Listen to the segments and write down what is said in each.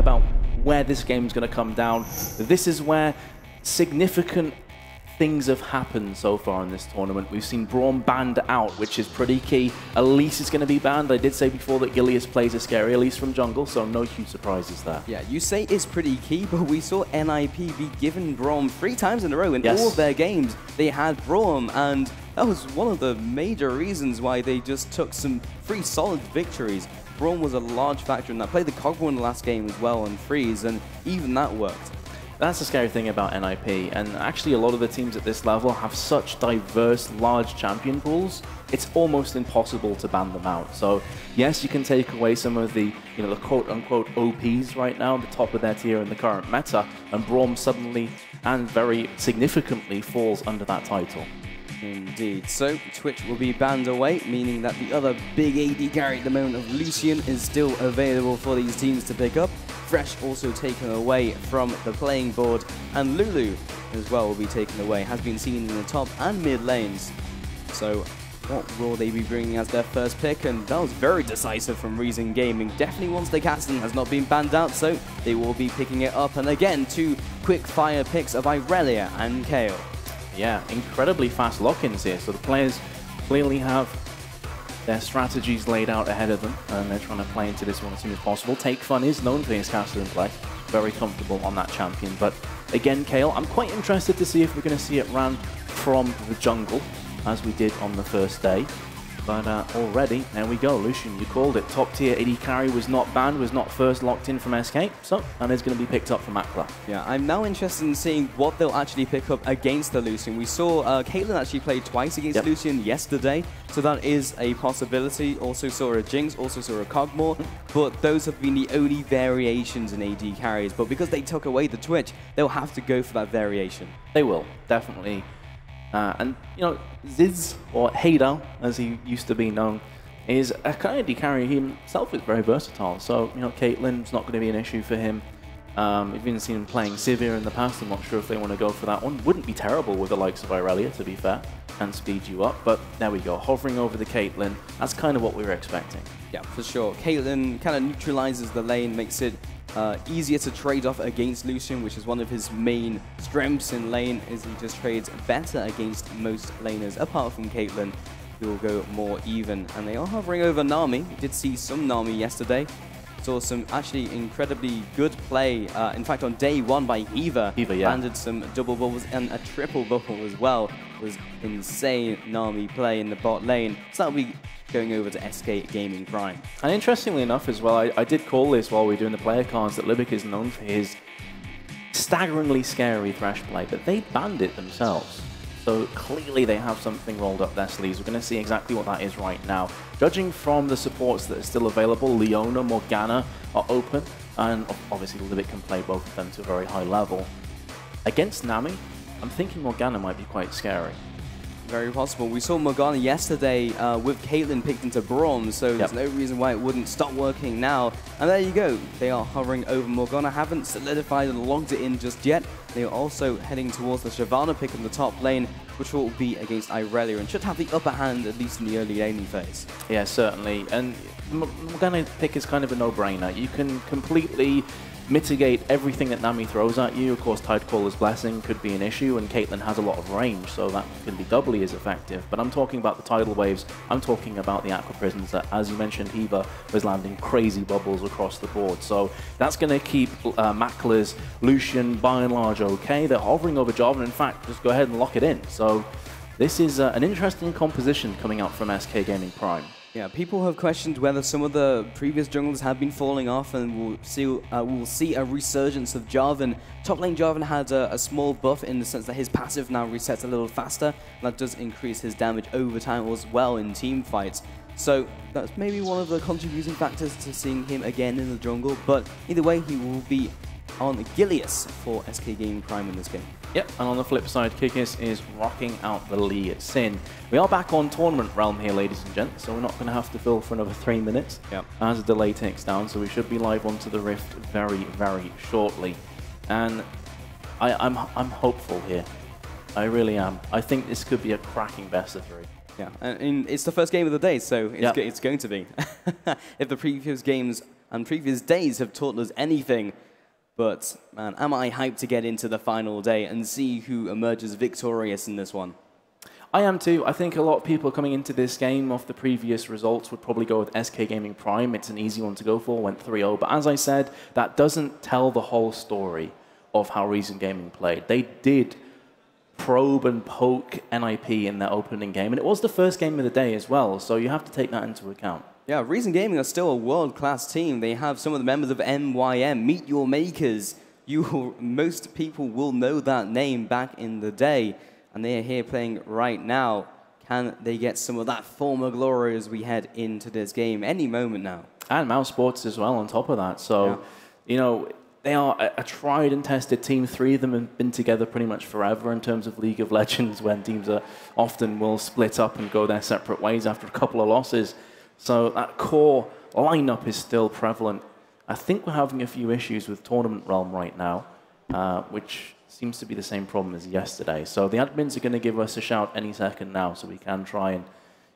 about where this game's going to come down, this is where significant things have happened so far in this tournament. We've seen Braum banned out, which is pretty key. Elise is going to be banned. I did say before that Gilius plays a scary Elise from jungle, so no huge surprises there. Yeah, you say it's pretty key, but we saw NIP be given Braum 3 times in a row in all of their games. They had Braum, and that was one of the major reasons why they just took some 3 solid victories. Braum was a large factor in that. Played the Cogwell in the last game as well on freeze, and even that worked. That's the scary thing about NIP, and actually a lot of the teams at this level have such diverse, large champion pools, it's almost impossible to ban them out. So yes, you can take away some of the, the quote-unquote OPs right now, the top of their tier in the current meta, and Braum suddenly and very significantly falls under that title. Indeed. So Twitch will be banned away, meaning that the other big AD carry at the moment of Lucian is still available for these teams to pick up. Fresh also taken away from the playing board, and Lulu as well will be taken away. Has been seen in the top and mid lanes. So what will they be bringing as their first pick? And that was very decisive from Reason Gaming. Definitely wants the Caston has not been banned out, so they will be picking it up. And again, 2 quick fire picks of Irelia and Kayle. Yeah, incredibly fast lock-ins here. So the players clearly have their strategies laid out ahead of them, and they're trying to play into this one as soon as possible. Take Fun is known for his caster in play, very comfortable on that champion. But again, Kayle, I'm quite interested to see if we're going to see it ran from the jungle, as we did on the first day. But already, there we go, Lucian, you called it. Top tier AD carry was not banned, was not first locked in from SK, so that is going to be picked up from Makla. Yeah, I'm now interested in seeing what they'll actually pick up against the Lucian. We saw Caitlyn actually play twice against Lucian yesterday, so that is a possibility. Also saw a Jinx, also saw a Cogmore, but those have been the only variations in AD carries. But because they took away the Twitch, they'll have to go for that variation. They will, definitely. And, Ziz, or Haydal, as he used to be known, is a kind of AD carry. He himself is very versatile. So, Caitlyn's not going to be an issue for him. We've even seen him playing Sivir in the past. I'm not sure if they want to go for that one. Wouldn't be terrible with the likes of Irelia, to be fair. Can speed you up. But there we go. Hovering over the Caitlyn. That's kind of what we were expecting. Yeah, for sure. Caitlyn kind of neutralizes the lane, makes it easier to trade off against Lucian, which is one of his main strengths in lane, is he just trades better against most laners, apart from Caitlyn, who will go more even. And they are hovering over Nami. We did see some Nami yesterday. Saw some actually incredibly good play, in fact on day 1 by Eva. Landed some double bubbles and a triple bubble as well. It was insane Nami play in the bot lane. So that'll be going over to SK Gaming Prime. And interestingly enough as well, I did call this while we were doing the player cards, that Libic is known for his staggeringly scary Thresh play, but they banned it themselves. So clearly they have something rolled up their sleeves. We're going to see exactly what that is right now. Judging from the supports that are still available, Leona, Morgana are open, and obviously Libic can play both of them to a very high level. Against Nami, I'm thinking Morgana might be quite scary. Very possible. We saw Morgana yesterday with Caitlyn picked into Braum, so there's no reason why it wouldn't stop working now. And there you go. They are hovering over Morgana, haven't solidified and logged it in just yet. They are also heading towards the Shyvana pick in the top lane, which will be against Irelia and should have the upper hand, at least in the early laning phase. Yeah, certainly. And Morgana pick is kind of a no-brainer. You can completely mitigate everything that Nami throws at you. Of course, Tidecaller's Blessing could be an issue, and Caitlyn has a lot of range, so that can be doubly as effective. But I'm talking about the tidal waves. I'm talking about the Aqua Prisons that, as you mentioned, Eva was landing crazy bubbles across the board. So that's going to keep Makla's Lucian by and large okay. They're hovering over Jarvan. In fact, just go ahead and lock it in. So this is an interesting composition coming out from SK Gaming Prime. Yeah, people have questioned whether some of the previous junglers have been falling off, and we'll see a resurgence of Jarvan. Top lane Jarvan had a small buff in the sense that his passive now resets a little faster, and that does increase his damage over time as well in team fights. So that's maybe one of the contributing factors to seeing him again in the jungle, but either way, he will be on Gilius for SK Gaming Prime in this game. Yep, and on the flip side, Kikis is rocking out the Lee Sin. We are back on tournament realm here, ladies and gents, so we're not going to have to fill for another 3 minutes as the delay takes down, so we should be live onto the Rift very, very shortly. And I'm hopeful here. I really am. I think this could be a cracking best of 3. Yeah, and it's the first game of the day, so it's going to be. If the previous games and previous days have taught us anything. But, man, am I hyped to get into the final day and see who emerges victorious in this one? I am too. I think a lot of people coming into this game off the previous results would probably go with SK Gaming Prime. It's an easy one to go for, went 3-0. But as I said, that doesn't tell the whole story of how Reason Gaming played. They did probe and poke NIP in their opening game, and it was the first game of the day as well, so you have to take that into account. Yeah, Reason Gaming are still a world-class team. They have some of the members of MYM, Meet Your Makers. Most people will know that name back in the day, and they are here playing right now. Can they get some of that former glory as we head into this game any moment now? And Mouse Sports as well on top of that. So, yeah. You know, they are a tried and tested team. 3 of them have been together pretty much forever in terms of League of Legends, when teams often will split up and go their separate ways after a couple of losses. So that core lineup is still prevalent. I think we're having a few issues with Tournament Realm right now, which seems to be the same problem as yesterday. So the admins are going to give us a shout any second now, so we can try and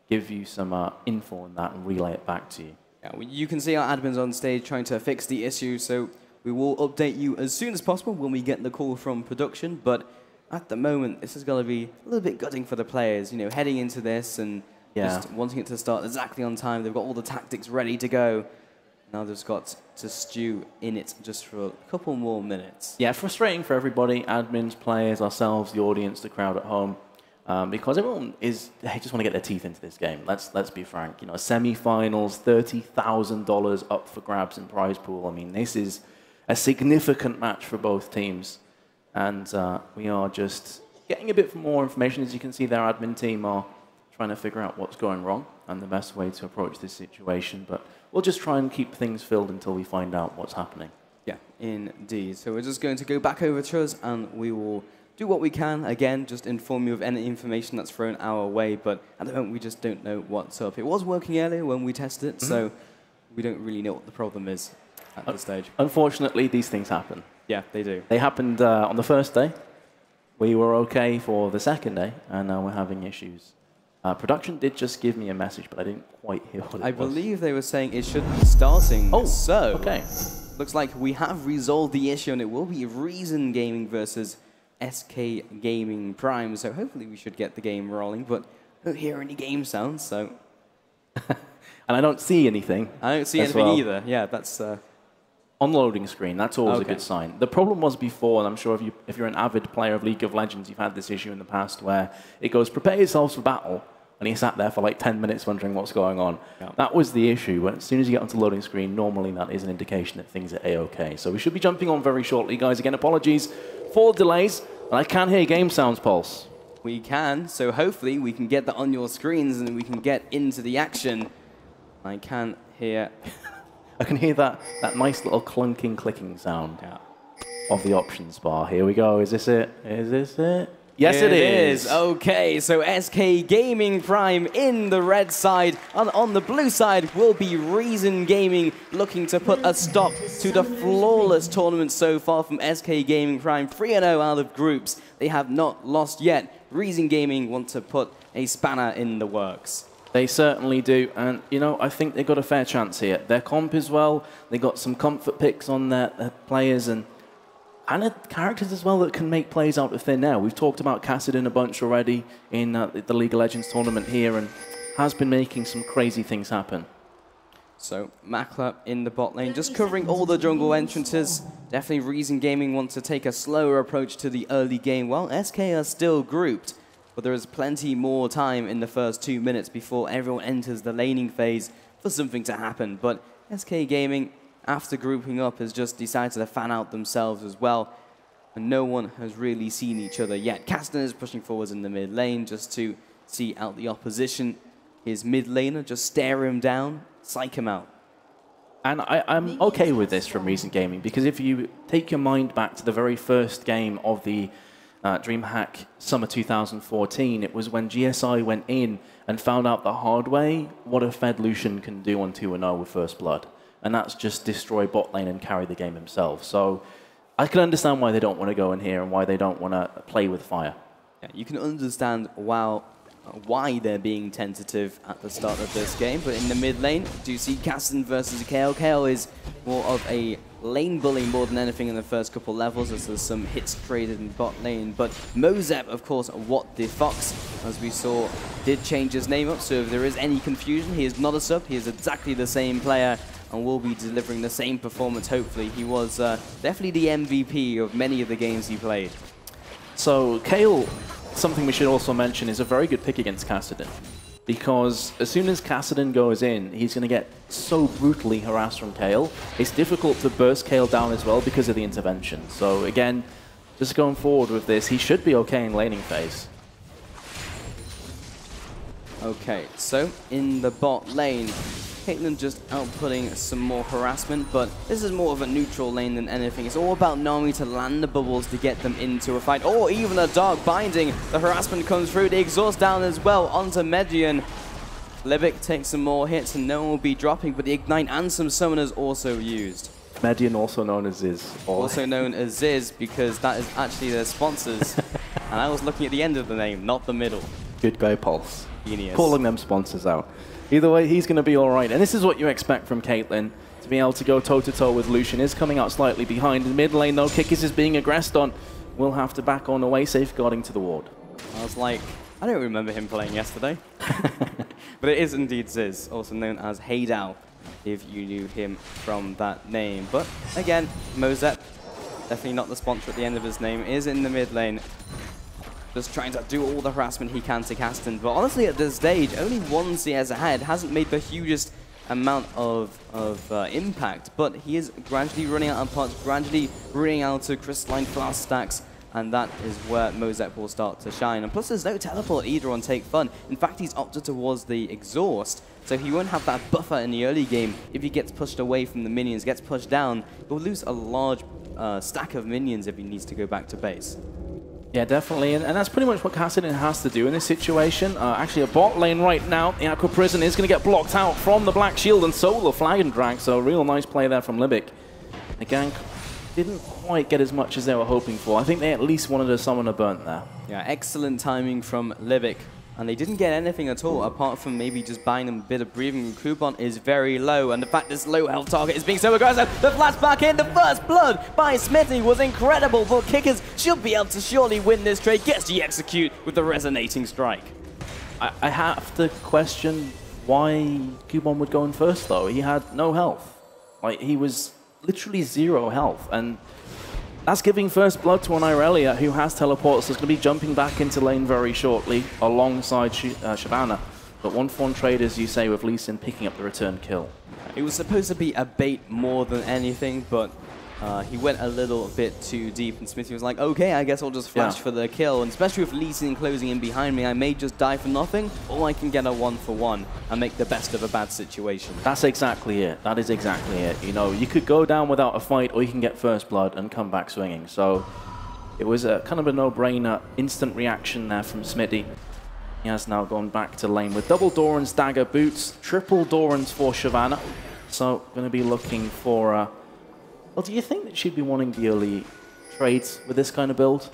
give you some info on that and relay it back to you. Yeah, well, you can see our admins on stage trying to fix the issue, so we will update you as soon as possible when we get the call from production. But at the moment, this is going to be a little bit gutting for the players, you know, heading into this and just wanting it to start exactly on time. They've got all the tactics ready to go. Now they've got to stew in it just for a couple more minutes. Yeah, frustrating for everybody, admins, players, ourselves, the audience, the crowd at home, because everyone they just want to get their teeth into this game. Let's be frank. You know, semi-finals, $30,000 up for grabs in prize pool. I mean, this is a significant match for both teams, and we are just getting a bit more information. As you can see, their admin team are trying to figure out what's going wrong and the best way to approach this situation. But we'll just try and keep things filled until we find out what's happening. Yeah, indeed. So we're just going to go back over to us, and we will do what we can. Again, just inform you of any information that's thrown our way. But at the moment, we just don't know what's up. It was working earlier when we tested it, so we don't really know what the problem is at this stage. Unfortunately, these things happen. Yeah, they do. They happened on the first day. We were okay for the second day, and now we're having issues. Production did just give me a message, but I didn't quite hear what it was. I believe they were saying it should be starting. Oh, so okay. Looks like we have resolved the issue, and it will be Reason Gaming versus SK Gaming Prime. So hopefully we should get the game rolling, but I don't hear any game sounds, so... And I don't see anything. I don't see anything either. Yeah, that's... On loading screen, that's always a good sign. The problem was before, and I'm sure if you're an avid player of League of Legends, you've had this issue in the past where it goes, prepare yourselves for battle, and he sat there for like 10 minutes wondering what's going on. Yeah. That was the issue. When, as soon as you get onto loading screen, normally that is an indication that things are A-OK. So we should be jumping on very shortly, guys. Again, apologies for the delays, and I can hear game sounds, Pulse. We can, so hopefully we can get that on your screens and we can get into the action. I can hear... I can hear that nice little clunking, clicking sound of the options bar. Here we go. Is this it? Is this it? Yes, it is. Okay, so SK Gaming Prime in the red side. On the blue side will be Reason Gaming, looking to put a stop to the flawless tournament so far from SK Gaming Prime. 3-0 out of groups. They have not lost yet. Reason Gaming want to put a spanner in the works. They certainly do, and you know, I think they got a fair chance here. Their comp as well, they got some comfort picks on their players and characters as well that can make plays out of thin air. We've talked about Kassadin a bunch already in the League of Legends tournament here, and has been making some crazy things happen. So Makla in the bot lane, just covering all the jungle entrances. Definitely Reason Gaming wants to take a slower approach to the early game, while SK are still grouped. But there is plenty more time in the first 2 minutes before everyone enters the laning phase for something to happen. But SK Gaming, after grouping up, has just decided to fan out themselves as well. And no one has really seen each other yet. Kassadin is pushing forwards in the mid lane just to see out the opposition. His mid laner, just stare him down, psych him out. And I'm okay with this from Reason Gaming, because if you take your mind back to the very first game of the DreamHack Summer 2014, it was when GSI went in and found out the hard way what a Fed Lucian can do on 2-0 with First Blood. And that's just destroy bot lane and carry the game himself. So I can understand why they don't want to go in here and why they don't want to play with fire. Yeah, you can understand why why they're being tentative at the start of this game. But in the mid lane, do you see Kasten versus Kayle? Kayle is more of a lane bully more than anything in the first couple levels, as there's some hits traded in bot lane. But Mozep, of course, what the Fox, as we saw, did change his name up. So if there is any confusion, he is not a sub. He is exactly the same player and will be delivering the same performance, hopefully. He was definitely the MVP of many of the games he played. So Kayle, something we should also mention, is a very good pick against Kassadin, because as soon as Kassadin goes in, he's going to get so brutally harassed from Kayle. It's difficult to burst Kayle down as well because of the intervention. So again, just going forward with this, he should be okay in laning phase. Okay, so in the bot lane, Caitlyn just outputting some more harassment, but this is more of a neutral lane than anything. It's all about Nami to land the bubbles to get them into a fight, or even a dark binding. The harassment comes through, the exhaust down as well onto Median. Levick takes some more hits and no one will be dropping, but the Ignite and some summoners also used. Median, also known as Ziz. Also known as Ziz, because that is actually their sponsors. And I was looking at the end of the name, not the middle. Good guy, Pulse. Genius. Calling them sponsors out. Either way, he's going to be all right. And this is what you expect from Caitlyn, to be able to go toe-to-toe with Lucian. Is coming out slightly behind. In mid lane, though, Kikis is being aggressed on. Will have to back on away, safeguarding to the ward. I was like, I don't remember him playing yesterday. But it is indeed Ziz, also known as Heydao, if you knew him from that name. But again, Mozep, definitely not the sponsor at the end of his name, is in the mid lane. Just trying to do all the harassment he can to Kasten. But honestly, at this stage, only one CS ahead, hasn't made the hugest amount of impact. But he is gradually running out of pots, gradually running out of crystalline flask stacks. And that is where Mozep will start to shine. And plus, there's no teleport either on Take Fun. In fact, he's opted towards the exhaust. So he won't have that buffer in the early game. If he gets pushed away from the minions, gets pushed down, he'll lose a large stack of minions if he needs to go back to base. Yeah, definitely, and that's pretty much what Kassadin has to do in this situation. Actually, a bot lane right now, the Aqua Prison is going to get blocked out from the Black Shield, and so will the Flag and Drag, so a real nice play there from Libic. The gank didn't quite get as much as they were hoping for. I think they at least wanted to summon a burnt there. Yeah, excellent timing from Libic. And they didn't get anything at all, apart from maybe just buying them a bit of breathing. Coupon is very low, and the fact this low health target is being so aggressive, the flash back in, the first blood by Smithy was incredible, but Kickers should be able to surely win this trade. Gets the execute with the resonating strike. I have to question why Coupon would go in first, though. He had no health. Like, he was literally 0 health, and that's giving first blood to an Irelia who has teleports. So it's going to be jumping back into lane very shortly alongside Shyvana. But 1-for-1 trade, as you say, with Lee Sin picking up the return kill. It was supposed to be a bait more than anything, but he went a little bit too deep, and Smithy was like, okay, I guess I'll just flash for the kill. And especially with Lee Sin closing in behind me, I may just die for nothing, or I can get a 1-for-1 and make the best of a bad situation. That's exactly it. That is exactly it. You know, you could go down without a fight, or you can get first blood and come back swinging. So it was a kind of a no-brainer, instant reaction there from Smitty. He has now gone back to lane with double Doran's dagger boots, triple Doran's for Shyvana. So going to be looking for... well, do you think that she'd be wanting the early trades with this kind of build?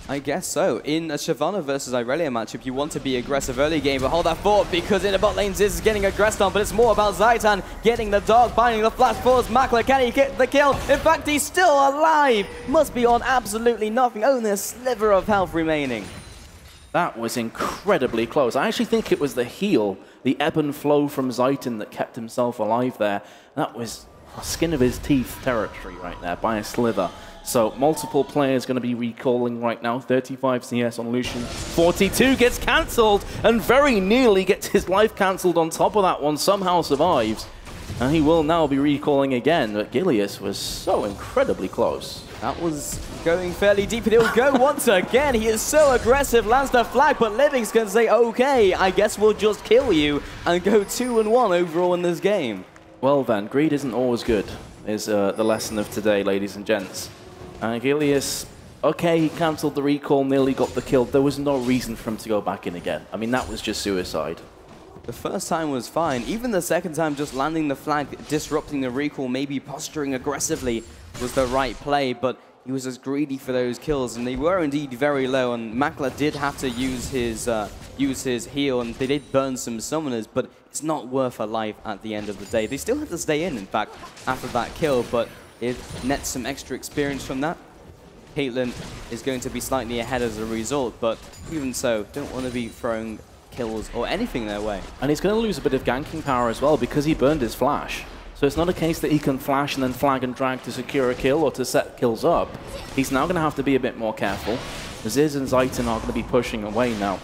I guess so. In a Shyvana versus Irelia matchup, you want to be aggressive early game, but hold that thought, because in the bot lane, Ziz is getting aggressed on, but it's more about Zaitan getting the dog, binding the flash force. Makler, can he get the kill? In fact, he's still alive. Must be on absolutely nothing. Only a sliver of health remaining. That was incredibly close. I actually think it was the heal, the ebb and flow from Zaitan that kept himself alive there. That was skin of his teeth territory right there by a slither. So multiple players going to be recalling right now. 35 CS on Lucian. 42 gets cancelled and very nearly gets his life cancelled on top of that one. Somehow survives. And he will now be recalling again. But Gilius was so incredibly close. That was going fairly deep, and he'll go once again. He is so aggressive, lands the flag, but Living's going to say, okay, I guess we'll just kill you and go 2-1 overall in this game. Well then, greed isn't always good, is the lesson of today, ladies and gents. Gilius, okay, he cancelled the recall, nearly got the kill. There was no reason for him to go back in again. I mean, that was just suicide. The first time was fine. Even the second time, just landing the flag, disrupting the recall, maybe posturing aggressively was the right play. But he was just greedy for those kills, and they were indeed very low, and Makler did have to use his heal, and they did burn some summoners, but it's not worth a life at the end of the day. They still had to stay in fact, after that kill, but it nets some extra experience from that. Caitlyn is going to be slightly ahead as a result, but even so, don't want to be throwing kills or anything their way. And he's going to lose a bit of ganking power as well because he burned his flash. So it's not a case that he can flash and then flag and drag to secure a kill or to set kills up. He's now going to have to be a bit more careful. Ziz and Zayton are going to be pushing away now.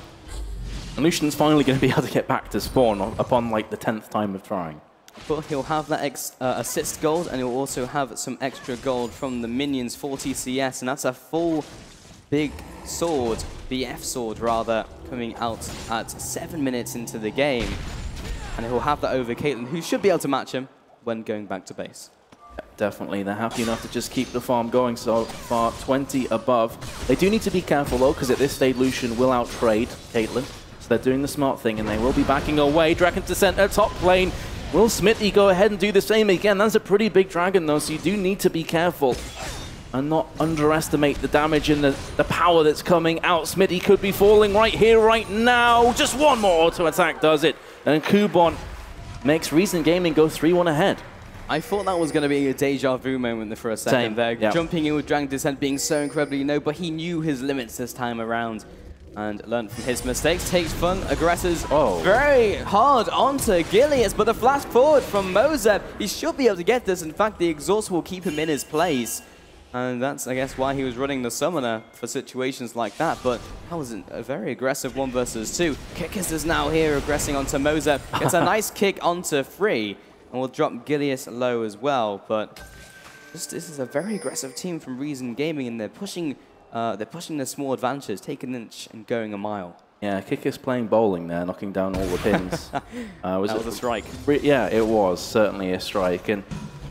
And Lucian's finally going to be able to get back to spawn upon like the 10th time of trying. But he'll have that assist gold, and he'll also have some extra gold from the minions, 40 CS, and that's a full big sword, the F sword rather, coming out at 7 minutes into the game. And he'll have that over Caitlyn, who should be able to match him when going back to base. Definitely, they're happy enough to just keep the farm going so far, 20 above. They do need to be careful though, because at this stage Lucian will outtrade Caitlyn. So they're doing the smart thing, and they will be backing away. Dragon to center, top lane. Will Smithy go ahead and do the same again? That's a pretty big dragon though, so you do need to be careful and not underestimate the damage and the power that's coming out. Smithy could be falling right here, right now. Just one more auto attack does it. And Kubon makes Reason Gaming go 3-1 ahead. I thought that was going to be a deja vu moment for a second there. Yeah. Jumping in with Dragon Descent being so incredibly low, but he knew his limits this time around and learned from his mistakes. Takes fun, aggressors very hard onto Gilius, but the flash forward from Mozep, he should be able to get this. In fact, the exhaust will keep him in his place. And that's, I guess, why he was running the Summoner for situations like that. But that was a very aggressive 1 versus 2. Kikis is now here, aggressing onto Mozep. Gets a nice kick onto Free, and will drop Gilius low as well. But this is a very aggressive team from Reason Gaming, and they're pushing their small advantages, taking an inch and going a mile. Yeah, Kikis playing bowling there, knocking down all the pins. That was a strike. Yeah, it was certainly a strike. And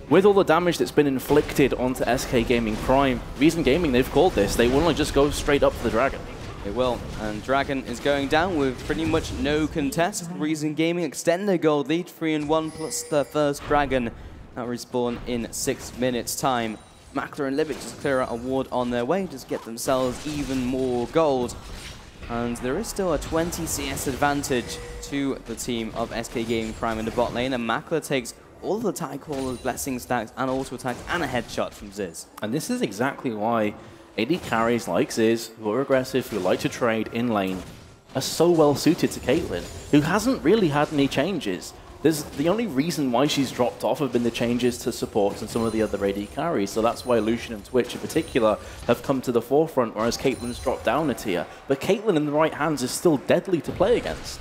with all the damage that's been inflicted onto SK Gaming Prime, Reason Gaming, they've called this. They want to just go straight up for the Dragon. They will, and Dragon is going down with pretty much no contest. Reason Gaming extend their gold lead, 3-1 plus the first Dragon that respawn in 6 minutes time. Makler and Libic just clear out a ward on their way, just get themselves even more gold. And there is still a 20 CS advantage to the team of SK Gaming Prime in the bot lane, and Makler takes all of the Tidecaller's blessing stacks and auto attacks and a headshot from Ziz. And this is exactly why AD carries like Ziz, who are aggressive, who like to trade in lane, are so well suited to Caitlyn, who hasn't really had any changes. The only reason why she's dropped off have been the changes to supports and some of the other AD carries, so that's why Lucian and Twitch in particular have come to the forefront, whereas Caitlyn's dropped down a tier. But Caitlyn in the right hands is still deadly to play against.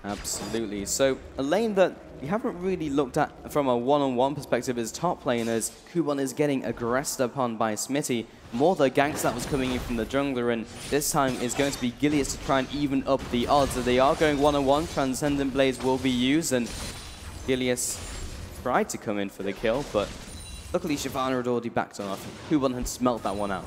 Absolutely. So a lane that we haven't really looked at from a one-on-one perspective is top lane, as Kubon is getting aggressed upon by Smitty. More the ganks that was coming in from the jungler, and this time is going to be Gilius to try and even up the odds. So they are going one-on-one. Transcendent Blades will be used, and Gilius tried to come in for the kill, but luckily Shyvana had already backed off. Kubon had smelt that one out.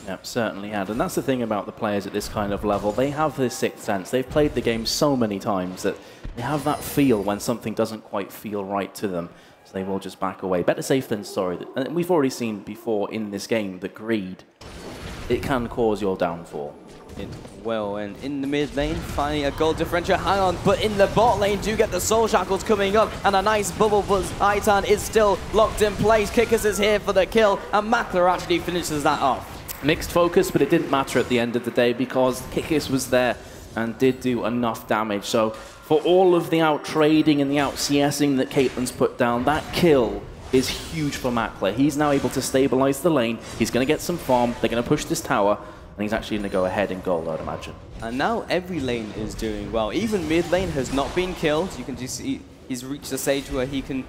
Yep, certainly had. And that's the thing about the players at this kind of level. They have this sixth sense. They've played the game so many times that they have that feel when something doesn't quite feel right to them. So they will just back away. Better safe than sorry. And we've already seen before in this game that greed, it can cause your downfall. It will, and in the mid lane, finding a gold differential, hang on, but in the bot lane, do get the soul shackles coming up, and a nice bubble, but Aitan is still locked in place. Kikis is here for the kill, and Makler actually finishes that off. Mixed focus, but it didn't matter at the end of the day because Kikis was there and did do enough damage. So for all of the out-trading and the out-CSing that Caitlyn's put down, that kill is huge for Makler. He's now able to stabilize the lane. He's going to get some farm. They're going to push this tower, and he's actually going to go ahead in gold, I'd imagine. And now every lane is doing well. Even mid lane has not been killed. You can just see he's reached a stage where he can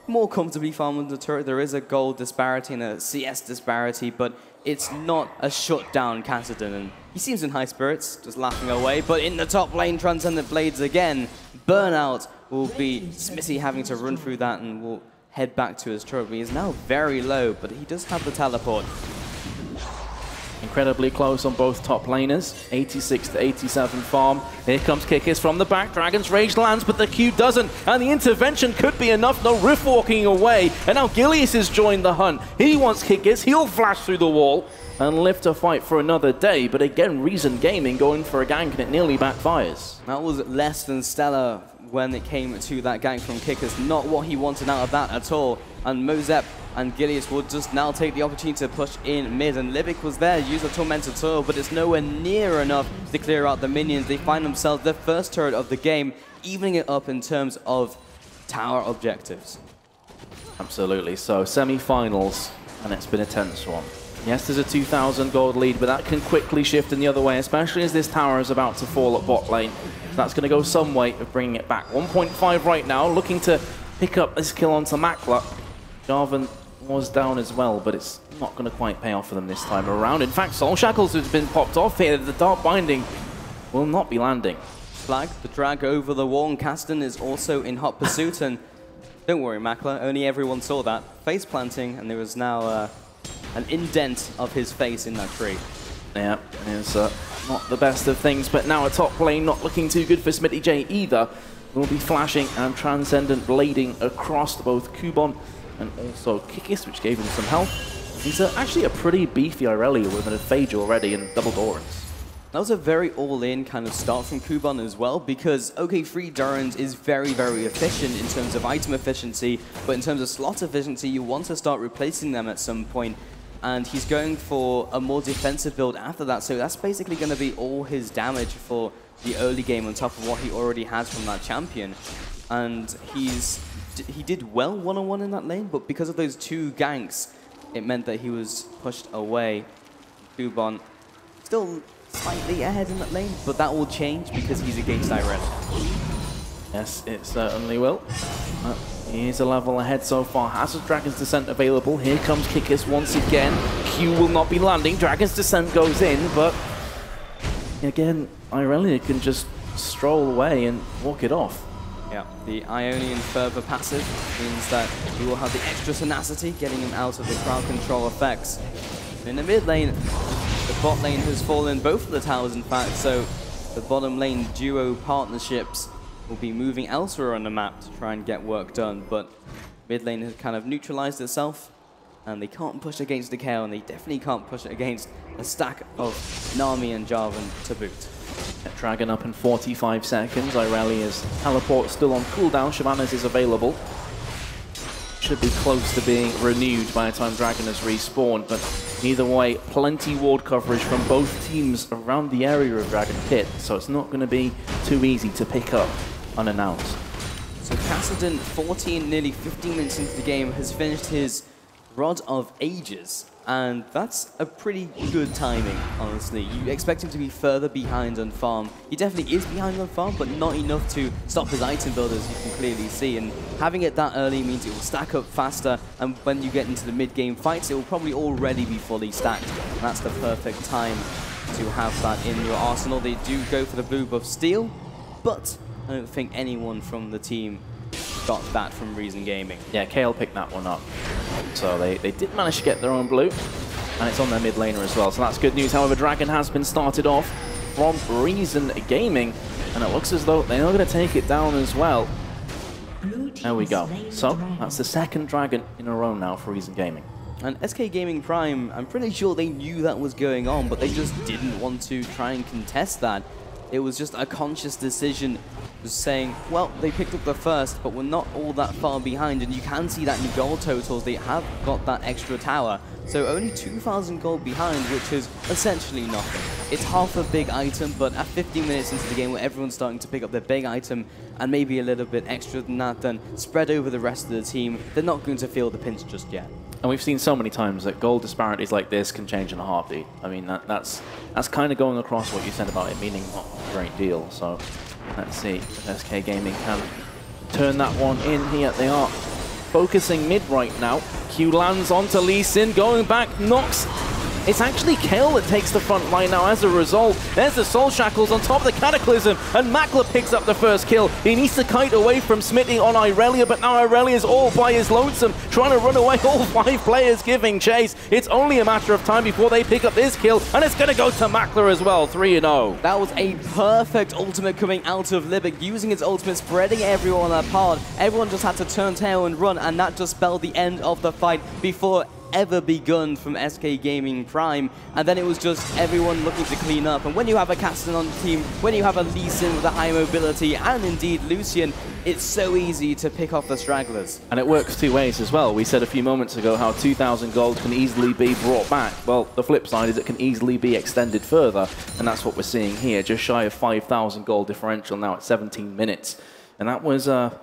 more comfortably farm on the turret. There is a gold disparity and a CS disparity, but it's not a shutdown Kassadin, and he seems in high spirits, just laughing away. But in the top lane, Transcendent Blades again. Burnout will be Smithy having to run through that and will head back to his turret. He is now very low, but he does have the teleport. Incredibly close on both top laners. 86 to 87 farm. Here comes Kikis from the back. Dragon's Rage lands, but the Q doesn't. And the intervention could be enough. No Rift walking away. And now Gilius has joined the hunt. He wants Kikis. He'll flash through the wall and live to fight for another day. But again, Reason Gaming going for a gank, and it nearly backfires. That was less than stellar when it came to that gank from Kikis. Not what he wanted out of that at all. And Mozep and Gilius would just now take the opportunity to push in mid, and Libic was there, use a Tormented Soil, but it's nowhere near enough to clear out the minions. They find themselves the first turret of the game, evening it up in terms of tower objectives. Absolutely. So semi-finals, and it's been a tense one. Yes, there's a 2,000 gold lead, but that can quickly shift in the other way, especially as this tower is about to fall at bot lane. So that's going to go some way of bringing it back. 1.5 right now, looking to pick up this kill onto Makla. Jarvan was down as well, but it's not going to quite pay off for them this time around. In fact, Soul Shackles has been popped off here. The Dark Binding will not be landing. Flag, the drag over the wall, and Kasten is also in hot pursuit, and don't worry, Makla, only everyone saw that. Face planting, and there was now an indent of his face in that tree. Yeah, it's not the best of things, but now a top lane not looking too good for Smitty J either. Will be flashing and Transcendent blading across both Kubon and also Kikis, which gave him some health. He's actually a pretty beefy Irelia with a Phage already and double Dorans. That was a very all-in kind of start from Kubon as well, because, okay, free Durans is very, very efficient in terms of item efficiency, but in terms of slot efficiency, you want to start replacing them at some point, and he's going for a more defensive build after that, so that's basically going to be all his damage for the early game on top of what he already has from that champion. And he did well one-on-one in that lane, but because of those two ganks, it meant that he was pushed away. Kubon still slightly ahead in that lane, but that will change because he's against Irelia. Yes, it certainly will. He is a level ahead so far. Has his Dragon's Descent available. Here comes Kikis once again. Q will not be landing. Dragon's Descent goes in, but again, Irelia can just stroll away and walk it off. Yeah, the Ionian Fervor passive means that he will have the extra tenacity, getting him out of the crowd control effects. In the mid lane, the bot lane has fallen, both of the towers in fact, so the bottom lane duo partnerships will be moving elsewhere on the map to try and get work done, but mid lane has kind of neutralized itself, and they can't push against the KO, and they definitely can't push it against a stack of Nami and Jarvan to boot. Dragon up in 45 seconds. Irelia's teleport still on cooldown. Shyvana's is available. Should be close to being renewed by the time Dragon has respawned, but either way, plenty ward coverage from both teams around the area of Dragon Pit, so it's not going to be too easy to pick up unannounced. So Kassadin, 14, nearly 15 minutes into the game, has finished his Rod of Ages, and that's a pretty good timing, honestly. You expect him to be further behind on farm. He definitely is behind on farm, but not enough to stop his item build, as you can clearly see. And having it that early means it will stack up faster, and when you get into the mid-game fights, it will probably already be fully stacked. And that's the perfect time to have that in your arsenal. They do go for the blue buff steal, but I don't think anyone from the team got that from Reason Gaming. Yeah, Kale picked that one up. So they did manage to get their own blue, and it's on their mid laner as well, so that's good news. However, Dragon has been started off from Reason Gaming, and it looks as though they're going to take it down as well. There we go. So that's the second Dragon in a row now for Reason Gaming. And SK Gaming Prime, I'm pretty sure they knew that was going on, but they just didn't want to try and contest that. It was just a conscious decision, just saying, well, they picked up the first, but we're not all that far behind, and you can see that in the gold totals, they have got that extra tower. So only 2,000 gold behind, which is essentially nothing. It's half a big item, but at 15 minutes into the game where everyone's starting to pick up their big item, and maybe a little bit extra than that, then spread over the rest of the team, they're not going to feel the pinch just yet. And we've seen so many times that gold disparities like this can change in a heartbeat. I mean, that's kind of going across what you said about it meaning not a great deal. So let's see if SK Gaming can turn that one in here. They are focusing mid right now. Q lands onto Lee Sin, going back, knocks It's actually Kale that takes the front line now as a result. There's the Soul Shackles on top of the Cataclysm, and Makler picks up the first kill. He needs to kite away from Smitty on Irelia, but now Irelia's all by his lonesome, trying to run away, all 5 players giving chase. It's only a matter of time before they pick up this kill, and it's going to go to Makler as well, 3-0. That was a perfect ultimate coming out of Libic, using its ultimate, spreading everyone apart. Everyone just had to turn tail and run, and that just spelled the end of the fight before ever begun from SK Gaming Prime, and then it was just everyone looking to clean up. And when you have a Cassidy on the team, when you have a Lee Sin with a high mobility, and indeed Lucian, it's so easy to pick off the stragglers. And it works 2 ways as well. We said a few moments ago how 2,000 gold can easily be brought back. Well, the flip side is it can easily be extended further, and that's what we're seeing here. Just shy of 5,000 gold differential now at 17 minutes. And that was a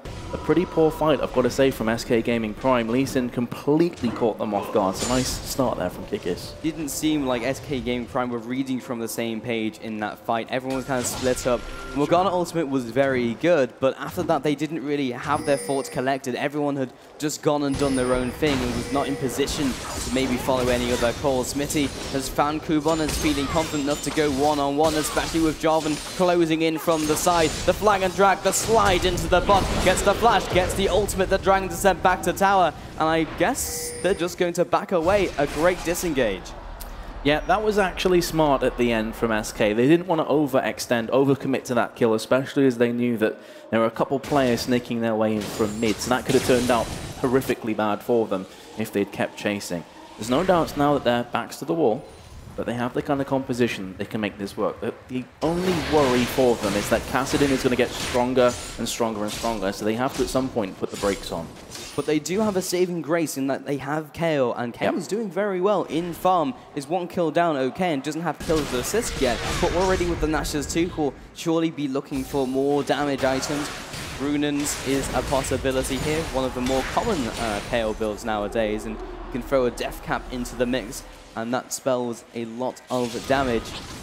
pretty poor fight, I've got to say, from SK Gaming Prime. Lee Sin completely caught them off guard. So nice start there from Kikis. Didn't seem like SK Gaming Prime were reading from the same page in that fight. Everyone was kind of split up. Morgana Ultimate was very good, but after that they didn't really have their thoughts collected. Everyone had just gone and done their own thing and was not in position to maybe follow any other calls. Smitty has found Kuban and is feeling confident enough to go one-on-one, especially with Jarvan closing in from the side. The flag and drag, the slide into the bot, gets the flash, gets the ultimate, the Dragon Descent back to tower, and I guess they're just going to back away. A great disengage. Yeah, that was actually smart at the end from SK. They didn't want to overextend, overcommit to that kill, especially as they knew that there were a couple players sneaking their way in from mid, so that could have turned out horrifically bad for them if they'd kept chasing. There's no doubts now that their backs to the wall, but they have the kind of composition they can make this work. The only worry for them is that Kassadin is going to get stronger and stronger and stronger, so they have to at some point put the brakes on. But they do have a saving grace in that they have Kale, and Kale is doing very well in farm. Is 1 kill down okay, and doesn't have kills to assist yet, but already with the Nashers too, who'll surely be looking for more damage items. Runans is a possibility here, one of the more common Kale builds nowadays, and you can throw a death cap into the mix, and that spells a lot of damage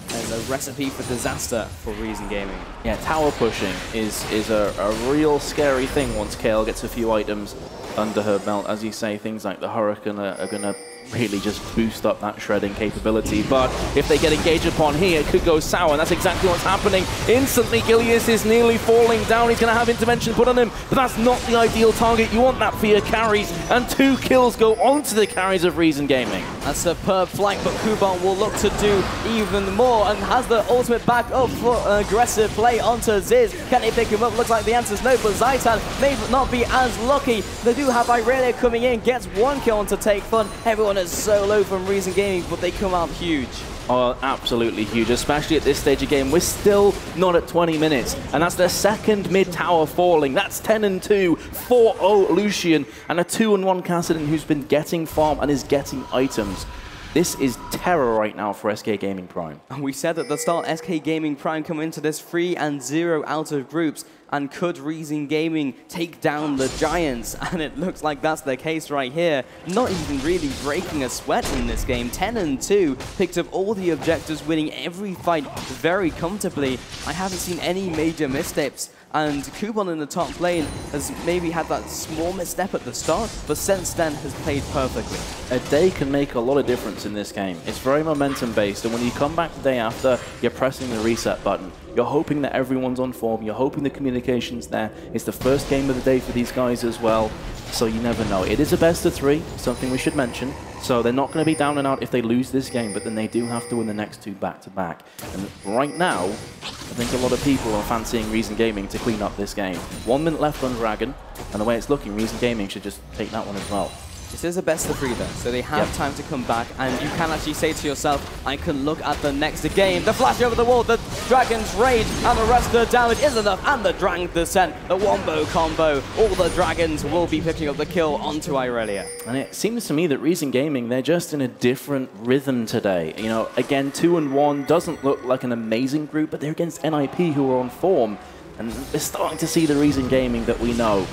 as a recipe for disaster for Reason Gaming. Yeah, tower pushing is a real scary thing once Kale gets a few items under her belt. As you say, things like the Hurricane are going to really just boost up that shredding capability. But if they get engaged upon here, it could go sour, and that's exactly what's happening. Instantly, Gilius is nearly falling down. He's going to have intervention put on him, but that's not the ideal target. You want that for your carries, and 2 kills go onto the carries of Reason Gaming. A superb flank, but Kuban will look to do even more, and has the ultimate back up for aggressive play onto Ziz. Can he pick him up? Looks like the answer's no, but Zaitan may not be as lucky. They do have Irelia coming in, gets 1 kill on to take fun. Everyone is so low from Reason Gaming, but they come out huge. Oh, absolutely huge, especially at this stage of game. We're still not at 20 minutes, and that's their second mid-tower falling. That's 10-2, 4-0 Lucian, and a 2-1 Kassadin who's been getting farm and is getting items. This is terror right now for SK Gaming Prime. And we said at the start, SK Gaming Prime come into this 3-0 out of groups. And could Reason Gaming take down the Giants? And it looks like that's the case right here. Not even really breaking a sweat in this game. 10-2, picked up all the objectives, winning every fight very comfortably. I haven't seen any major missteps. And Kuban in the top lane has maybe had that small misstep at the start, but since then has played perfectly. A day can make a lot of difference in this game. It's very momentum based, and when you come back the day after, you're pressing the reset button. You're hoping that everyone's on form, you're hoping the communication's there. It's the first game of the day for these guys as well, so you never know. It is a best of 3, something we should mention. So they're not going to be down and out if they lose this game, but then they do have to win the next 2 back-to-back. And right now, I think a lot of people are fancying Reason Gaming to clean up this game. 1 minute left on Dragon, and the way it's looking, Reason Gaming should just take that one as well. This is a best of 3 though, so they have time to come back, and you can actually say to yourself, I can look at the next game. The flash over the wall, the Dragon's Rage, and the rest of the damage is enough, and the Dragon Descent, the wombo combo. All the Dragons will be picking up the kill onto Irelia. And it seems to me that Reason Gaming, they're just in a different rhythm today. You know, again, 2-1 doesn't look like an amazing group, but they're against NIP who are on form, and we're starting to see the Reason Gaming that we know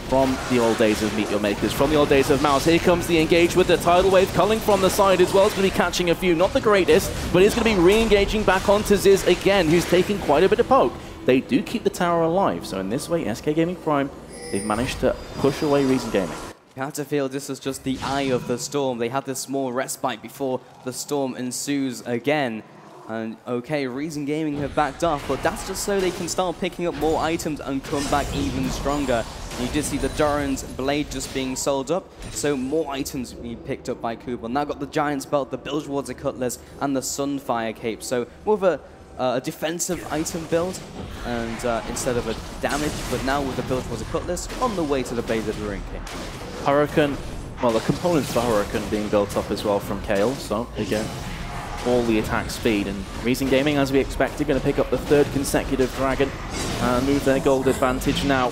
from the old days of Meet Your Makers, from the old days of Mouse. Here comes the engage with the tidal wave culling from the side as well. It's going to be catching a few, not the greatest, but it's going to be re-engaging back onto Ziz again, who's taking quite a bit of poke. They do keep the tower alive, so in this way, SK Gaming Prime, they've managed to push away Reason Gaming. You have to feel this is just the eye of the storm. They have this small respite before the storm ensues again. And okay, Reason Gaming have backed off, but that's just so they can start picking up more items and come back even stronger. You did see the Doran's blade just being sold up, so more items being picked up by Kuban. Now got the Giant's Belt, the Bilgewater Cutlass, and the Sunfire Cape. So more of a defensive item build, and instead of a damage, but now with the Bilgewater Cutlass on the way to the Blaze of the Ring King. Hurricane, well, the components for Hurricane being built up as well from Kale, so again, all the attack speed. And Reason Gaming, as we expected, going to pick up the 3rd consecutive Dragon and move their gold advantage now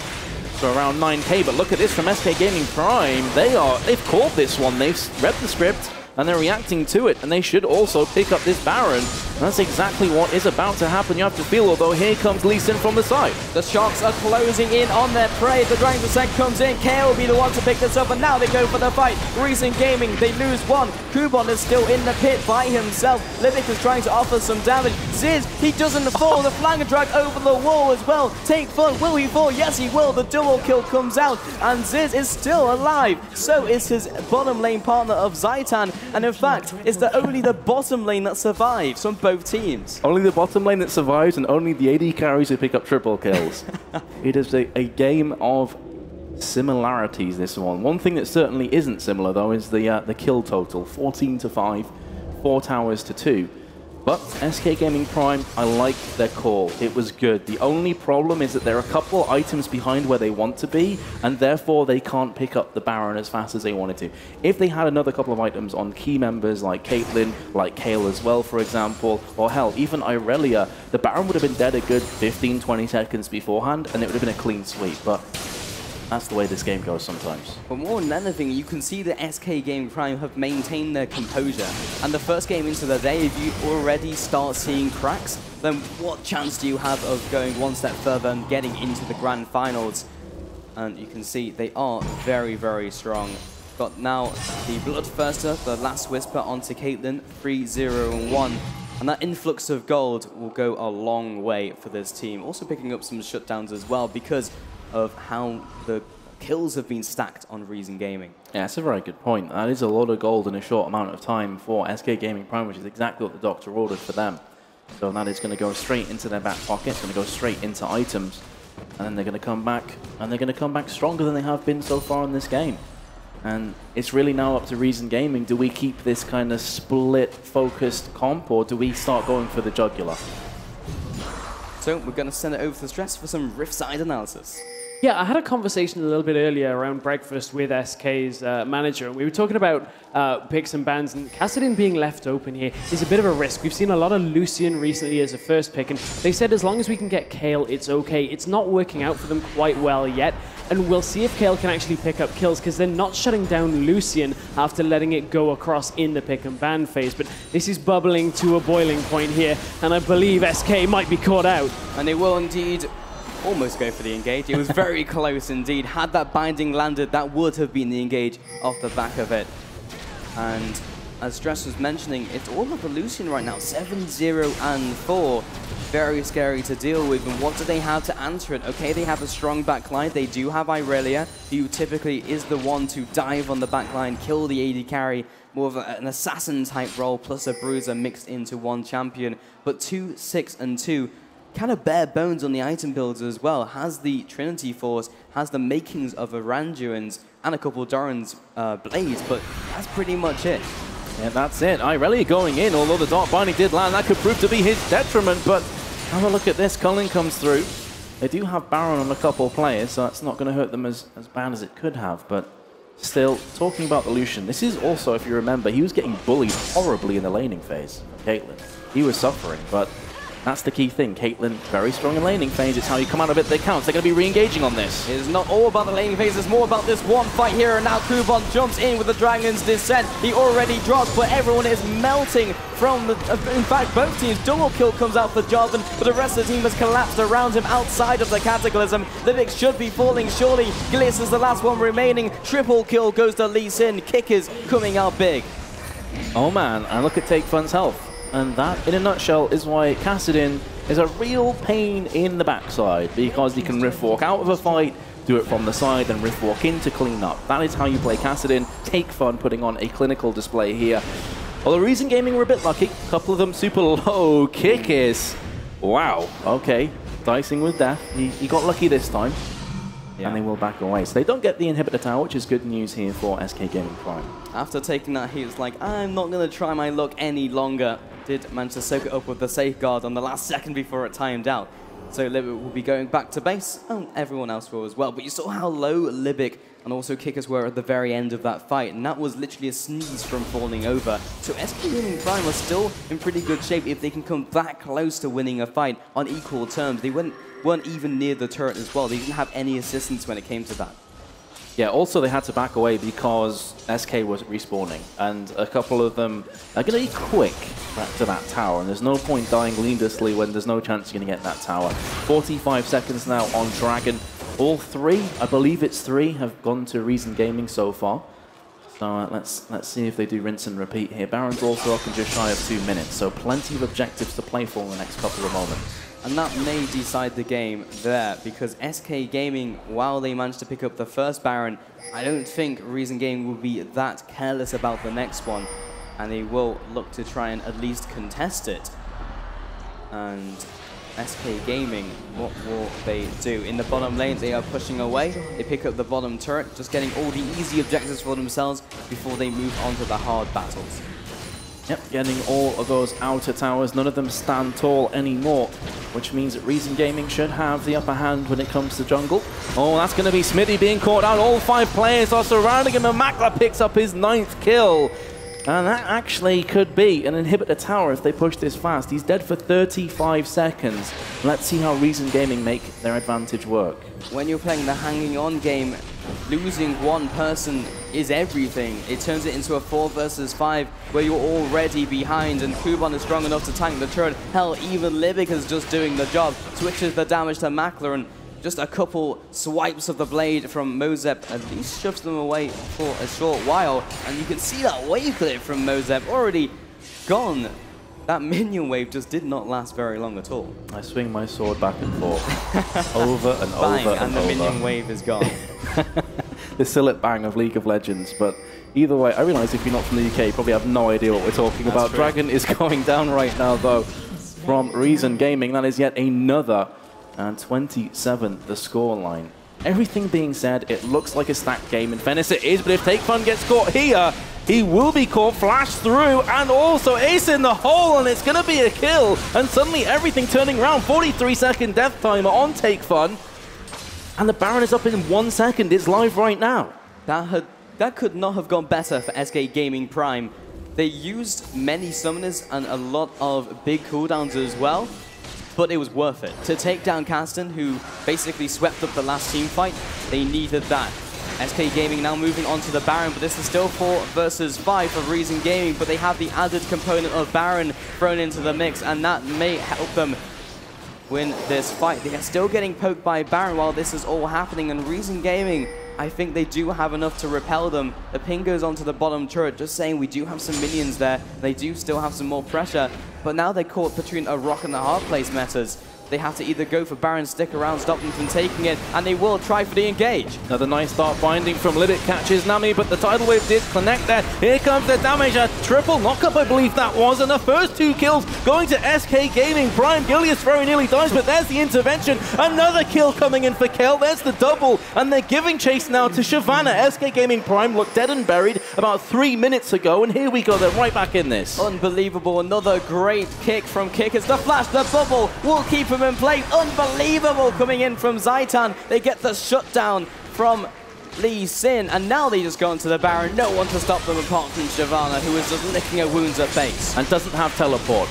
to around 9k. But look at this from SK Gaming Prime. They've called this one. They've read the script and they're reacting to it, and they should also pick up this Baron. And that's exactly what is about to happen, you have to feel, although here comes Lee Sin from the side. The Sharks are closing in on their prey. The Dragon Descent comes in. KO will be the one to pick this up, and now they go for the fight. Reason Gaming, they lose one. Kuban is still in the pit by himself. Livic is trying to offer some damage. Ziz, he doesn't fall. The flanger drag over the wall as well. Take fun. Will he fall? Yes, he will. The double kill comes out, and Ziz is still alive. So is his bottom lane partner of Zaitan. And in fact, it's only the bottom lane that survives from both teams. Only the bottom lane that survives, and only the AD carries who pick up triple kills. It is a game of similarities, this one. One thing that certainly isn't similar, though, is the kill total. 14 to 5, 4 towers to 2. But SK Gaming Prime, I like their call. It was good. The only problem is that they're a couple items behind where they want to be, and therefore they can't pick up the Baron as fast as they wanted to. If they had another couple of items on key members like Caitlyn, like Kale as well, for example, or hell, even Irelia, the Baron would have been dead a good 15-20 seconds beforehand, and it would have been a clean sweep. But that's the way this game goes sometimes. But more than anything, you can see that SK Gaming Prime have maintained their composure. And the first game into the day, if you already start seeing cracks, then what chance do you have of going one step further and getting into the grand finals? And you can see they are very, very strong. Got now the Bloodthirster, the Last Whisper onto Caitlyn, 3-0-1. And that influx of gold will go a long way for this team. Also picking up some shutdowns as well because of how the kills have been stacked on Reason Gaming. Yeah, that's a very good point. That is a lot of gold in a short amount of time for SK Gaming Prime, which is exactly what the doctor ordered for them. So that is going to go straight into their back pocket, it's going to go straight into items, and then they're going to come back, and they're going to come back stronger than they have been so far in this game. And it's really now up to Reason Gaming. Do we keep this kind of split-focused comp, or do we start going for the jugular? So we're going to send it over to the stress for some Rift side analysis. Yeah, I had a conversation a little bit earlier around breakfast with SK's manager, and we were talking about picks and bans, and Kassadin being left open here is a bit of a risk. We've seen a lot of Lucian recently as a first pick, and they said as long as we can get Kale, it's okay. It's not working out for them quite well yet, and we'll see if Kale can actually pick up kills, because they're not shutting down Lucian after letting it go across in the pick and ban phase. But this is bubbling to a boiling point here, and I believe SK might be caught out. And they will indeed almost go for the engage. It was very close indeed. Had that binding landed, that would have been the engage off the back of it. And as Stress was mentioning, it's all about the Lucian right now. 7-0-4. Very scary to deal with. And what do they have to answer it? Okay, they have a strong backline. They do have Irelia, who typically is the one to dive on the backline, kill the AD carry, more of an assassin type role, plus a bruiser mixed into one champion. But 2, 6, and 2. Kind of bare bones on the item builds as well. Has the Trinity Force, has the makings of a Randuin's and a couple of Doran's blades, but that's pretty much it. Yeah, that's it. Irelia going in, although the Dark Binding did land, that could prove to be his detriment, but have a look at this. Culling comes through. They do have Baron on a couple of players, so that's not going to hurt them as bad as it could have, but still, talking about the Lucian, this is also, if you remember, he was getting bullied horribly in the laning phase of Caitlyn. He was suffering, but that's the key thing. Caitlyn, very strong in laning phase. It's how you come out of it that counts. They're going to be re-engaging on this. It is not all about the laning phase. It's more about this one fight here. And now Kuban jumps in with the Dragon's Descent. He already dropped, but everyone is melting from the... in fact, both teams. Double kill comes out for Jarvan, but the rest of the team has collapsed around him outside of the Cataclysm. Livic should be falling, surely. Gliss is the last one remaining. Triple kill goes to Lee Sin. Kickers coming out big. Oh man, and look at Take Fun's health. And that, in a nutshell, is why Kassadin is a real pain in the backside, because he can rift walk out of a fight, do it from the side, and Rift walk in to clean up. That is how you play Kassadin. Take fun putting on a clinical display here. Although Reason Gaming were a bit lucky. A couple of them super low. Kick is... Wow. Okay. Dicing with death. He got lucky this time. Yeah. And they will back away. So they don't get the inhibitor tower, which is good news here for SK Gaming Prime. After taking that, he was like, I'm not going to try my luck any longer. Did manage to soak it up with the safeguard on the last second before it timed out. So Libic will be going back to base, and everyone else will as well. But you saw how low Libic and also Kickers were at the very end of that fight, and that was literally a sneeze from falling over. So SK Gaming Prime are still in pretty good shape if they can come that close to winning a fight on equal terms. They weren't even near the turret as well. They didn't have any assistance when it came to that. Yeah, also they had to back away because SK was respawning, and a couple of them are going to be quick back to that tower, and there's no point dying needlessly when there's no chance you're going to get that tower. 45 seconds now on Dragon. All three, I believe it's three, have gone to Reason Gaming so far. So let's see if they do rinse and repeat here. Baron's also up in just shy of 2 minutes, so plenty of objectives to play for in the next couple of moments. And that may decide the game there, because SK Gaming, while they managed to pick up the first Baron, I don't think Reason Gaming will be that careless about the next one, and they will look to try and at least contest it. And SK Gaming, what will they do? In the bottom lane, they are pushing away. They pick up the bottom turret, just getting all the easy objectives for themselves before they move on to the hard battles. Yep, getting all of those outer towers. None of them stand tall anymore, which means that Reason Gaming should have the upper hand when it comes to jungle. Oh, that's going to be Smithy being caught out. All 5 players are surrounding him, and Makler picks up his 9th kill. And that actually could be an inhibitor tower if they push this fast. He's dead for 35 seconds. Let's see how Reason Gaming make their advantage work. When you're playing the hanging on game, losing one person is everything. It turns it into a 4 versus 5 where you're already behind, and Kuban is strong enough to tank the turret. Hell, even Libic is just doing the job. Switches the damage to Makler, and just a couple swipes of the blade from Mozep at least shoves them away for a short while. And you can see that wave clip from Mozep already gone. That minion wave just did not last very long at all. I swing my sword back and forth, over and bang, over and the over. minion wave is gone. The Sillet bang of League of Legends, but either way, I realise if you're not from the UK, you probably have no idea what we're talking about. True. Dragon is going down right now, though, from Reason Gaming. That is yet another, and 27 the scoreline. Everything being said, it looks like a stacked game. In fairness, it is, but if Take Fun gets caught here, he will be caught, flash through, and also ace in the hole, and it's going to be a kill. And suddenly everything turning around. 43-second death timer on Take Fun. And the Baron is up in 1 second. It's live right now. That could not have gone better for SK Gaming Prime. They used many summoners and a lot of big cooldowns as well, but it was worth it. To take down Kassadin, who basically swept up the last team fight, they needed that. SK Gaming now moving on to the Baron, but this is still 4 versus 5 for Reason Gaming, but they have the added component of Baron thrown into the mix, and that may help them win this fight. They are still getting poked by Baron while this is all happening, and Reason Gaming, I think they do have enough to repel them. The ping goes onto the bottom turret, just saying we do have some minions there. They do still have some more pressure, but now they're caught between a rock and a hard place matters. They have to either go for Baron, stick around, stop them from taking it, and they will try for the engage. Another nice start binding from Libic, catches Nami, but the tidal wave did connect there. Here comes the damage, a triple knockup I believe that was, and the first 2 kills going to SK Gaming Prime. Gilius very nearly dies, but there's the intervention. Another kill coming in for Kel, there's the double, and they're giving chase now to Shyvana. SK Gaming Prime looked dead and buried about 3 minutes ago, and here we go, they're right back in this. Unbelievable, another great kick from Kickers. The flash, the bubble will keep him in play. Unbelievable coming in from Zaitan. They get the shutdown from Lee Sin, and now they just go into the Baron. No one to stop them apart from Shyvana, who is just licking her wounds at base. And doesn't have teleport,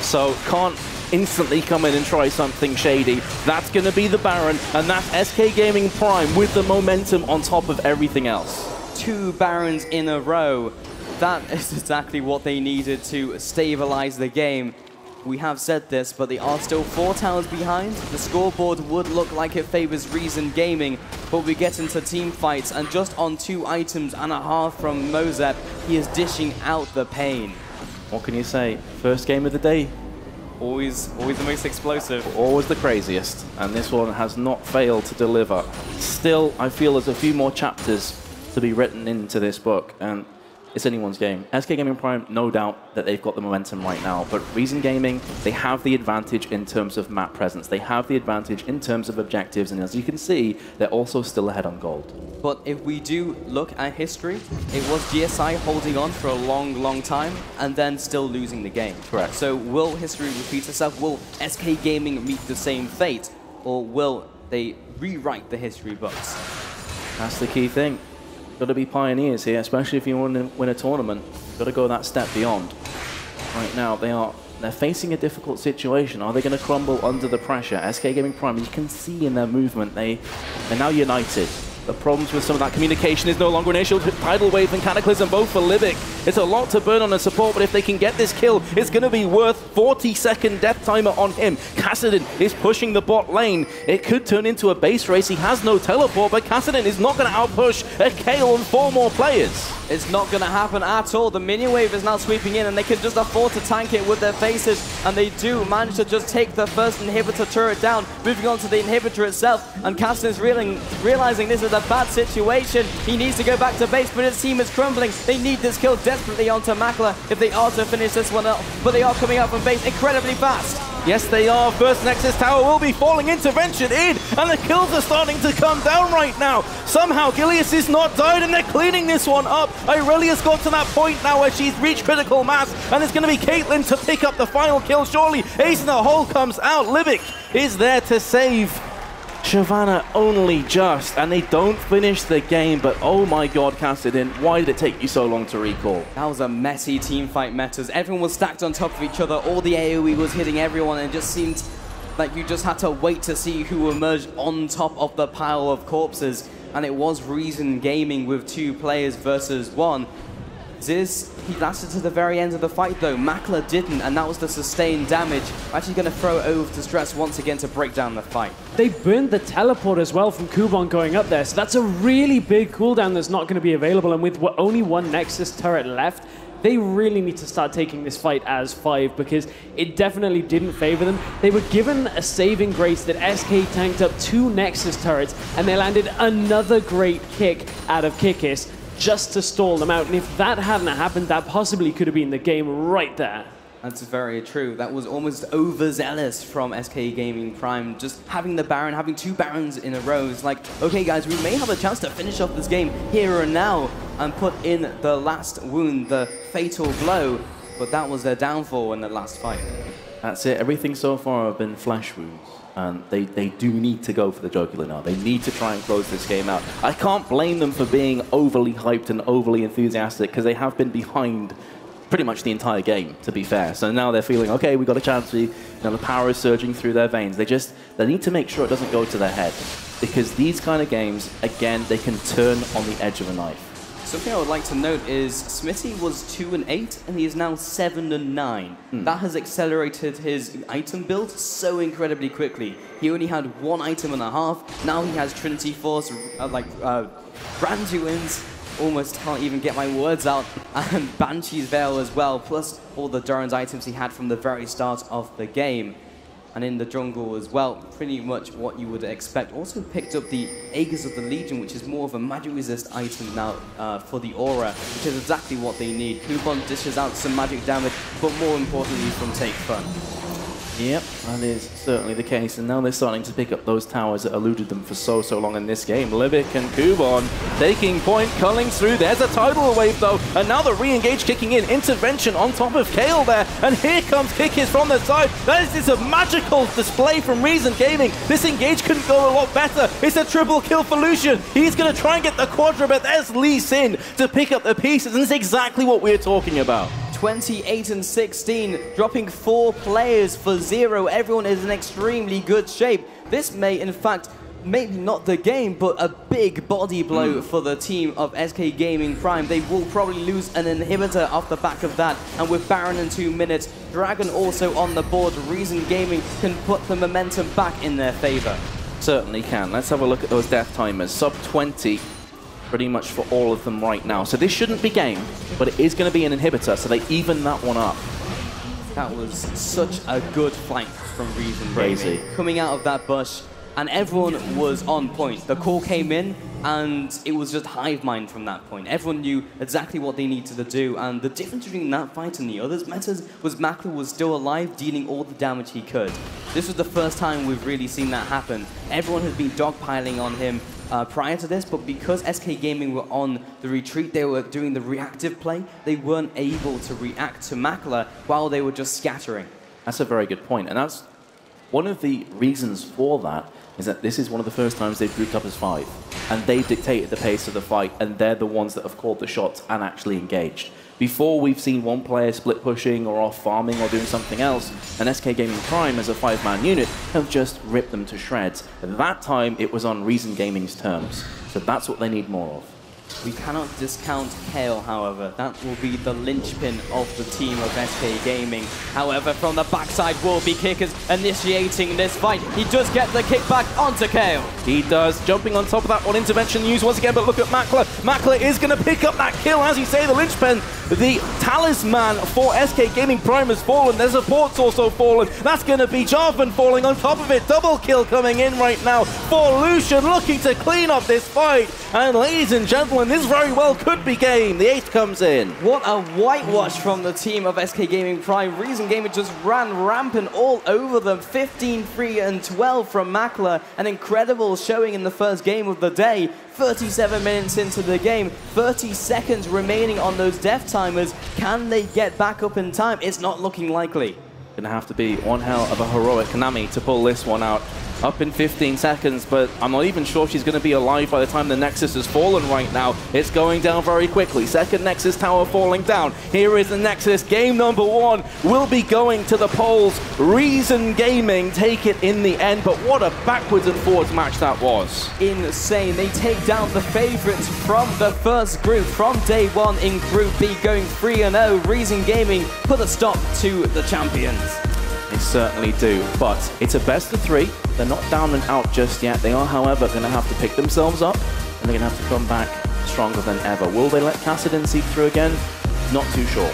so can't instantly come in and try something shady. That's going to be the Baron, and that's SK Gaming Prime with the momentum on top of everything else. 2 Barons in a row. That is exactly what they needed to stabilize the game. We have said this, but they are still 4 towers behind. The scoreboard would look like it favors Reason Gaming, but we get into team fights, and just on 2 items and a half from Mozep, he is dishing out the pain. What can you say? First game of the day. Always the most explosive. Always the craziest, and this one has not failed to deliver. Still, I feel there's a few more chapters to be written into this book, and it's anyone's game. SK Gaming Prime, no doubt that they've got the momentum right now, but Reason Gaming, they have the advantage in terms of map presence. They have the advantage in terms of objectives, and as you can see, they're also still ahead on gold. But if we do look at history, it was GSI holding on for a long time and then still losing the game. Correct. So will history repeat itself? Will SK Gaming meet the same fate? Or will they rewrite the history books? That's the key thing. Got to be pioneers here, especially if you want to win a tournament. Got to go that step beyond. Right now, they're facing a difficult situation. Are they going to crumble under the pressure? SK Gaming Prime, you can see in their movement, they're now united. The problems with some of that communication is no longer an issue. Tidal Wave and Cataclysm both for Libic. It's a lot to burn on the support, but if they can get this kill, it's going to be worth 40-second death timer on him. Kassadin is pushing the bot lane. It could turn into a base race. He has no teleport, but Kassadin is not going to outpush a Kayle and 4 more players. It's not going to happen at all. The minion wave is now sweeping in, and they can just afford to tank it with their faces, and they do manage to just take the first inhibitor turret down, moving on to the inhibitor itself, and Kassadin's realizing this is a bad situation. He needs to go back to base, but his team is crumbling. They need this kill desperately onto Makler if they are to finish this one up, but they are coming out from base incredibly fast. Yes, they are. First Nexus Tower will be falling. Intervention in, and the kills are starting to come down right now. Somehow, Gilius is not died, and they're cleaning this one up. Irelia's got to that point now where she's reached critical mass, and it's going to be Caitlyn to pick up the final kill. Surely, Ace in the hole comes out. Libic is there to save Shyvana only just, and they don't finish the game, but oh my god, Kassadin, why did it take you so long to recall? That was a messy team fight, Metas. Everyone was stacked on top of each other, all the AoE was hitting everyone, and it just seemed like you just had to wait to see who emerged on top of the pile of corpses, and it was Reason Gaming with 2 players versus 1. Ziz, he lasted to the very end of the fight though. Makler didn't, and that was the sustained damage. We're actually going to throw over to Stress once again to break down the fight. They burned the teleport as well from Kubon going up there, so that's a really big cooldown that's not going to be available, and with only 1 Nexus turret left, they really need to start taking this fight as 5 because it definitely didn't favor them. They were given a saving grace that SK tanked up 2 Nexus turrets, and they landed another great kick out of Kikis just to stall them out. And if that hadn't happened, that possibly could have been the game right there. That's very true. That was almost overzealous from SK Gaming Prime. Just having the Baron, having 2 Barons in a row. It's like, okay guys, we may have a chance to finish off this game here and now and put in the last wound, the fatal blow. But that was their downfall in the last fight. That's it. Everything so far have been flash wounds. And they do need to go for the jugular now. They need to try and close this game out. I can't blame them for being overly hyped and overly enthusiastic because they have been behind pretty much the entire game, to be fair. So now they're feeling, okay, we got a chance. The power is surging through their veins. They need to make sure it doesn't go to their head because these kind of games, again, they can turn on the edge of a knife. Something I would like to note is Smitty was 2-8 and he is now 7-9. That has accelerated his item build so incredibly quickly. He only had 1 item and a half. Now he has Trinity Force, Branduin's, almost can't even get my words out, and Banshee's Veil as well, plus all the Duran's items he had from the very start of the game. And in the jungle as well, pretty much what you would expect. Also picked up the Aegis of the Legion, which is more of a magic resist item now for the aura, which is exactly what they need. Kubon dishes out some magic damage, but more importantly from Take Fun. Yep, that is certainly the case, and now they're starting to pick up those towers that eluded them for so long in this game. Libic and Kubon taking point, culling through. There's a tidal wave though, and now the re-engage kicking in. Intervention on top of Kayle there, and here comes Kikis from the side. That is a magical display from Reason Gaming. This engage couldn't go a lot better. It's a triple kill for Lucian. He's going to try and get the quadra, but there's Lee Sin to pick up the pieces, and it's exactly what we're talking about. 28-16, dropping 4 players for 0. Everyone is in extremely good shape. This may, in fact, maybe not the game, but a big body blow for the team of SK Gaming Prime. They will probably lose an inhibitor off the back of that. And with Baron in 2 minutes, Dragon also on the board, Reason Gaming can put the momentum back in their favor. Certainly can. Let's have a look at those death timers. Sub 20. Pretty much for all of them right now. So this shouldn't be game, but it is going to be an inhibitor, so they even that one up. That was such a good flank from Reason Crazy. Gaming. Coming out of that bush, and everyone was on point. The call came in, and it was just hive mind from that point. Everyone knew exactly what they needed to do, and the difference between that fight and the others metas was Mackler was still alive, dealing all the damage he could. This was the first time we've really seen that happen. Everyone has been dogpiling on him prior to this, but because SK Gaming were on the retreat, they were doing the reactive play, they weren't able to react to Mackler while they were just scattering. That's a very good point, and that's one of the reasons for that is that this is one of the first times they've grouped up as 5, and they dictated the pace of the fight, and they're the ones that have called the shots and actually engaged. Before, we've seen one player split pushing or off farming or doing something else, and SK Gaming Prime as a 5-man unit have just ripped them to shreds. At that time, it was on Reason Gaming's terms, so that's what they need more of. We cannot discount Kale, however. That will be the linchpin of the team of SK Gaming. However, from the backside will be Kickers initiating this fight. He does get the kickback onto Kale. He does, jumping on top of that one. Intervention used once again, but look at Mackler. Mackler is going to pick up that kill, as you say, the linchpin. The talisman for SK Gaming Prime has fallen. Their support's also fallen. That's going to be Jarvan falling on top of it. Double kill coming in right now for Lucian, looking to clean up this fight. And ladies and gentlemen, this very well could be game. The 8th comes in. What a whitewash from the team of SK Gaming Prime. Reason Gaming just ran rampant all over them. 15, 3, and 12 from Mackler. An incredible showing in the first game of the day. 37 minutes into the game, 30 seconds remaining on those death timers. Can they get back up in time? It's not looking likely. Gonna have to be one hell of a heroic Nami to pull this one out. Up in 15 seconds, but I'm not even sure she's going to be alive by the time the Nexus has fallen right now. It's going down very quickly. Second Nexus tower falling down. Here is the Nexus. Game number 1 will be going to the polls. Reason Gaming take it in the end, but what a backwards and forwards match that was. Insane. They take down the favorites from the first group from day 1 in Group B, going 3-0. Reason Gaming put a stop to the champions. They certainly do, but it's a best of 3. They're not down and out just yet. They are, however, going to have to pick themselves up, and they're going to have to come back stronger than ever. Will they let Kassadin seep through again? Not too sure.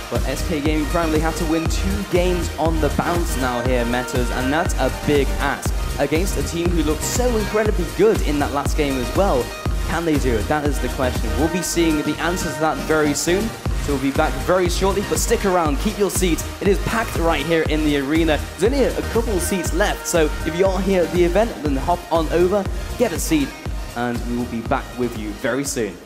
But SK Gaming Prime, they have to win 2 games on the bounce now here, Metas, and that's a big ask against a team who looked so incredibly good in that last game as well. Can they do it? That is the question. We'll be seeing the answer to that very soon. So we'll be back very shortly, but stick around, keep your seats. It is packed right here in the arena. There's only a couple of seats left, so if you are here at the event, then hop on over, get a seat, and we will be back with you very soon.